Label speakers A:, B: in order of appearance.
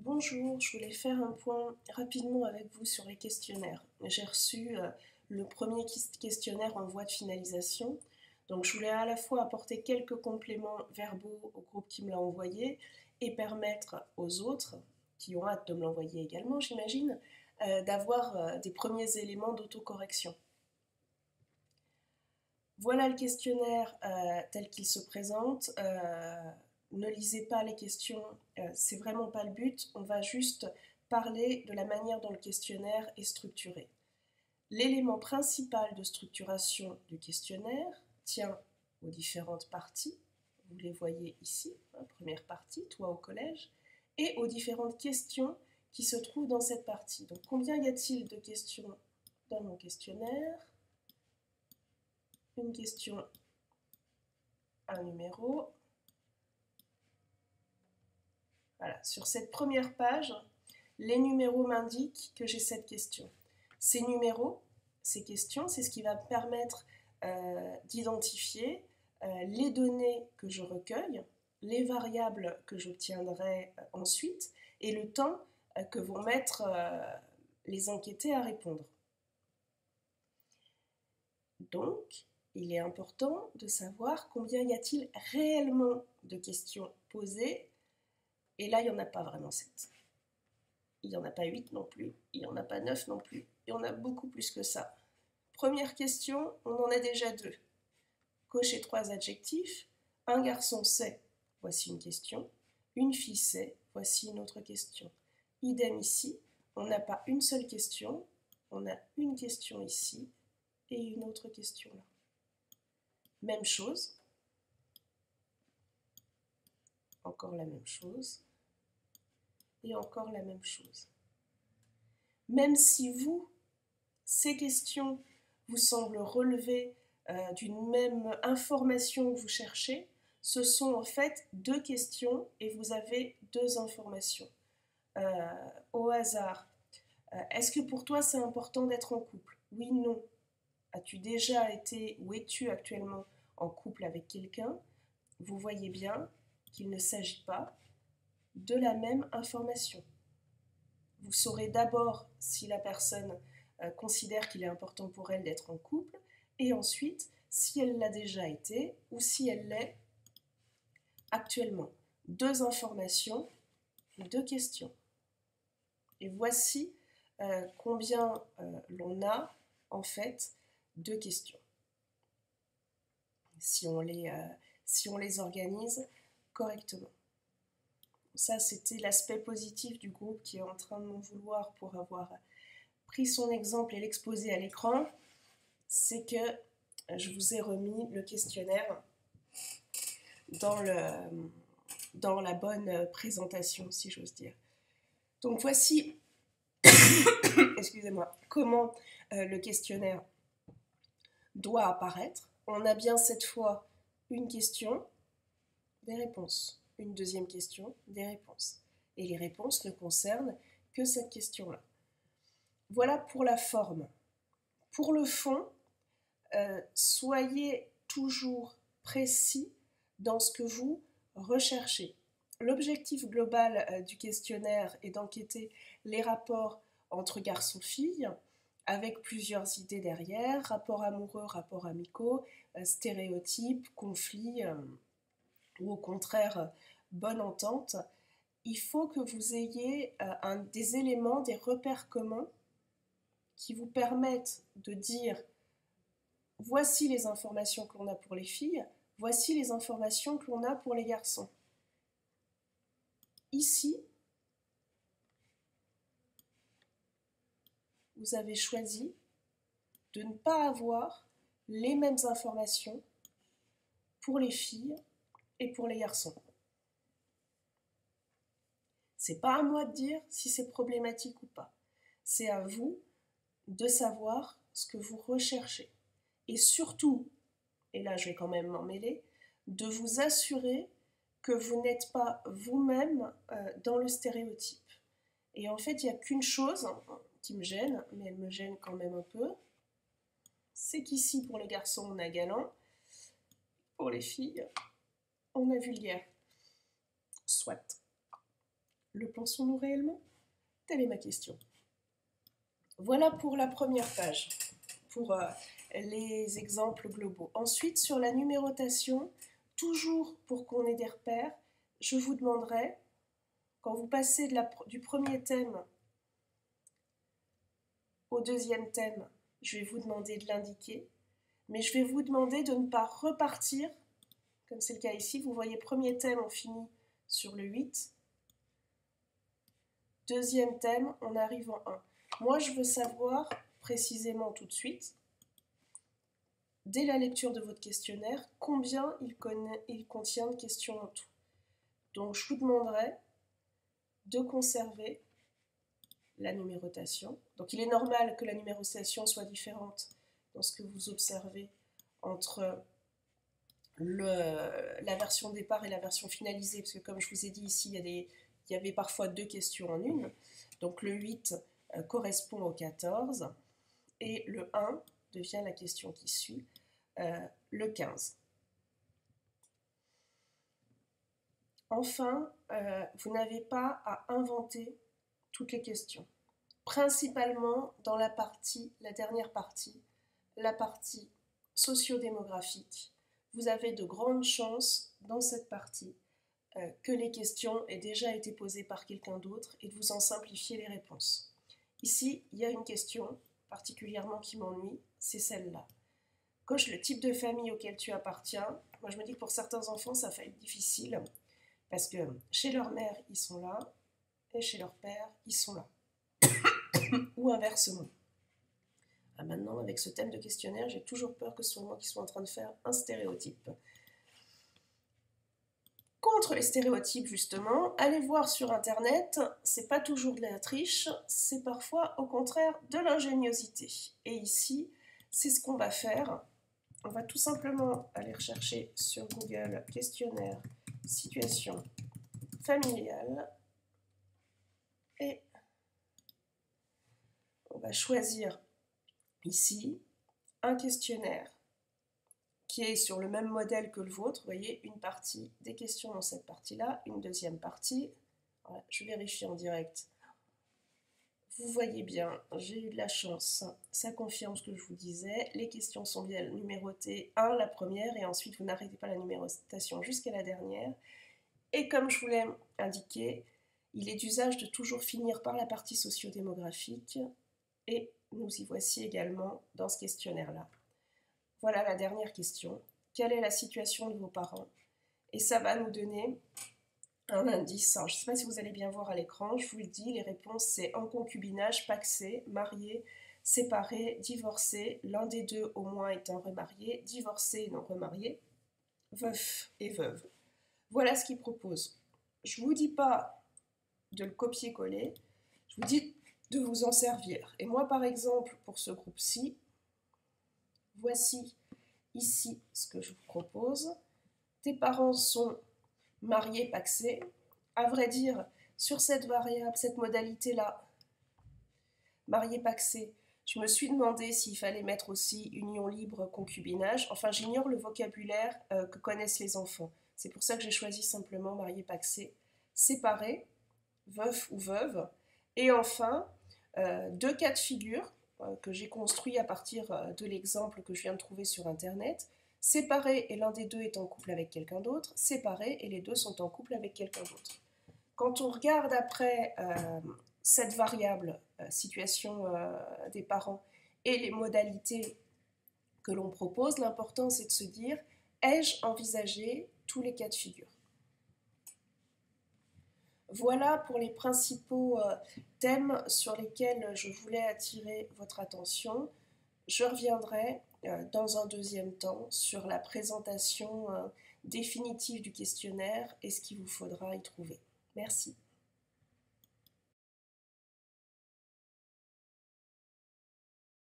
A: Bonjour, je voulais faire un point rapidement avec vous sur les questionnaires. J'ai reçu le premier questionnaire en voie de finalisation, donc je voulais à la fois apporter quelques compléments verbaux au groupe qui me l'a envoyé et permettre aux autres, qui ont hâte de me l'envoyer également j'imagine, d'avoir des premiers éléments d'autocorrection. Voilà le questionnaire tel qu'il se présente. Ne lisez pas les questions, c'est vraiment pas le but. On va juste parler de la manière dont le questionnaire est structuré. L'élément principal de structuration du questionnaire tient aux différentes parties. Vous les voyez ici, première partie, toi au collège, et aux différentes questions qui se trouvent dans cette partie. Donc combien y a-t-il de questions dans mon questionnaire? Une question, un numéro. Voilà, sur cette première page, les numéros m'indiquent que j'ai cette question. Ces numéros, ces questions, c'est ce qui va me permettre d'identifier les données que je recueille, les variables que j'obtiendrai ensuite et le temps que vont mettre les enquêtés à répondre. Donc, il est important de savoir combien y a-t-il réellement de questions posées. Et là, il n'y en a pas vraiment 7. Il n'y en a pas 8 non plus. Il n'y en a pas 9 non plus. Il y en a beaucoup plus que ça. Première question, on en a déjà 2. Cochez 3 adjectifs. Un garçon sait, voici une question. Une fille sait, voici une autre question. Idem ici, on n'a pas une seule question. On a une question ici et une autre question là. Même chose. Encore la même chose. Et encore la même chose. Même si vous, ces questions vous semblent relever d'une même information que vous cherchez, ce sont en fait 2 questions et vous avez 2 informations. Au hasard, est-ce que pour toi c'est important d'être en couple? Oui, non. As-tu déjà été ou es-tu actuellement en couple avec quelqu'un? Vous voyez bien qu'il ne s'agit pas de la même information. Vous saurez d'abord si la personne considère qu'il est important pour elle d'être en couple, et ensuite si elle l'a déjà été ou si elle l'est actuellement. 2 informations, 2 questions. Et voici combien l'on a en fait de questions. Si on les organise correctement. Ça, c'était l'aspect positif du groupe qui est en train de m'en vouloir pour avoir pris son exemple et l'exposer à l'écran. C'est que je vous ai remis le questionnaire dans la bonne présentation, si j'ose dire. Donc voici, excusez-moi, comment le questionnaire doit apparaître. On a bien cette fois une question, des réponses. Une deuxième question, des réponses. Et les réponses ne concernent que cette question-là. Voilà pour la forme. Pour le fond, soyez toujours précis dans ce que vous recherchez. L'objectif global du questionnaire est d'enquêter les rapports entre garçons-filles, avec plusieurs idées derrière, rapports amoureux, rapports amicaux, stéréotypes, conflits, ou au contraire, bonne entente. Il faut que vous ayez des éléments, des repères communs qui vous permettent de dire voici les informations que l'on a pour les filles, voici les informations que l'on a pour les garçons. Ici, vous avez choisi de ne pas avoir les mêmes informations pour les filles et pour les garçons. C'est pas à moi de dire si c'est problématique ou pas. C'est à vous de savoir ce que vous recherchez. Et surtout, et là je vais quand même m'en mêler, de vous assurer que vous n'êtes pas vous-même dans le stéréotype. Et en fait, il n'y a qu'une chose qui me gêne, mais elle me gêne quand même un peu, c'est qu'ici, pour les garçons, on a galant, pour les filles, on a vulgaire. Soit. Le pensons-nous réellement? Telle est ma question. Voilà pour la première page, pour les exemples globaux. Ensuite, sur la numérotation, toujours pour qu'on ait des repères, je vous demanderai, quand vous passez du premier thème au deuxième thème, je vais vous demander de l'indiquer, mais je vais vous demander de ne pas repartir, comme c'est le cas ici. Vous voyez, premier thème, on finit sur le 8. Deuxième thème, on arrive en 1. Moi, je veux savoir précisément tout de suite, dès la lecture de votre questionnaire, combien il contient de questions en tout. Donc, je vous demanderai de conserver la numérotation. Donc, il est normal que la numérotation soit différente dans ce que vous observez entre la version départ et la version finalisée, parce que comme je vous ai dit ici, il y avait parfois 2 questions en une. Donc, le 8 correspond au 14 et le 1 devient la question qui suit, le 15. Enfin, vous n'avez pas à inventer toutes les questions. Principalement dans la dernière partie, la partie sociodémographique. Vous avez de grandes chances dans cette partie que les questions aient déjà été posées par quelqu'un d'autre et de vous en simplifier les réponses. Ici, il y a une question particulièrement qui m'ennuie, c'est celle-là. Coche le type de famille auquel tu appartiens. Moi, je me dis que pour certains enfants, ça va être difficile parce que chez leur mère, ils sont là et chez leur père, ils sont là. Ou inversement. Maintenant, avec ce thème de questionnaire, j'ai toujours peur que ce soit moi qui soit en train de faire un stéréotype. Contre les stéréotypes, justement, allez voir sur Internet, c'est pas toujours de la triche, c'est parfois au contraire de l'ingéniosité. Et ici, c'est ce qu'on va faire. On va tout simplement aller rechercher sur Google questionnaire situation familiale et on va choisir ici un questionnaire qui est sur le même modèle que le vôtre. Vous voyez, une partie des questions dans cette partie-là, une deuxième partie. Voilà, je vérifie en direct. Vous voyez bien, j'ai eu de la chance. Ça confirme ce que je vous disais. Les questions sont bien numérotées. 1, la première, et ensuite vous n'arrêtez pas la numérotation jusqu'à la dernière. Et comme je vous l'ai indiqué, il est d'usage de toujours finir par la partie sociodémographique. Et nous y voici également dans ce questionnaire-là. Voilà la dernière question. Quelle est la situation de vos parents? Et ça va nous donner un indice. Alors, je ne sais pas si vous allez bien voir à l'écran, je vous le dis, les réponses c'est en concubinage, pacsé, marié, séparé, divorcé, l'un des deux au moins étant remarié, divorcé et non remarié, veuf et veuve. Voilà ce qu'il propose. Je ne vous dis pas de le copier-coller, je vous dis de vous en servir. Et moi par exemple, pour ce groupe-ci, voici ici ce que je vous propose. Tes parents sont mariés, pacsés. À vrai dire, sur cette variable, cette modalité-là, marié, pacsé, je me suis demandé s'il fallait mettre aussi union libre, concubinage. Enfin, j'ignore le vocabulaire que connaissent les enfants. C'est pour ça que j'ai choisi simplement marié, pacsé, séparé, veuf ou veuve. Et enfin, 2 cas de figure que j'ai construits à partir de l'exemple que je viens de trouver sur Internet. Séparé et l'un des deux est en couple avec quelqu'un d'autre, séparé et les deux sont en couple avec quelqu'un d'autre. Quand on regarde après cette variable, situation des parents, et les modalités que l'on propose, l'important c'est de se dire, ai-je envisagé tous les cas de figure? Voilà pour les principaux thèmes sur lesquels je voulais attirer votre attention. Je reviendrai dans un deuxième temps sur la présentation définitive du questionnaire et ce qu'il vous faudra y trouver. Merci.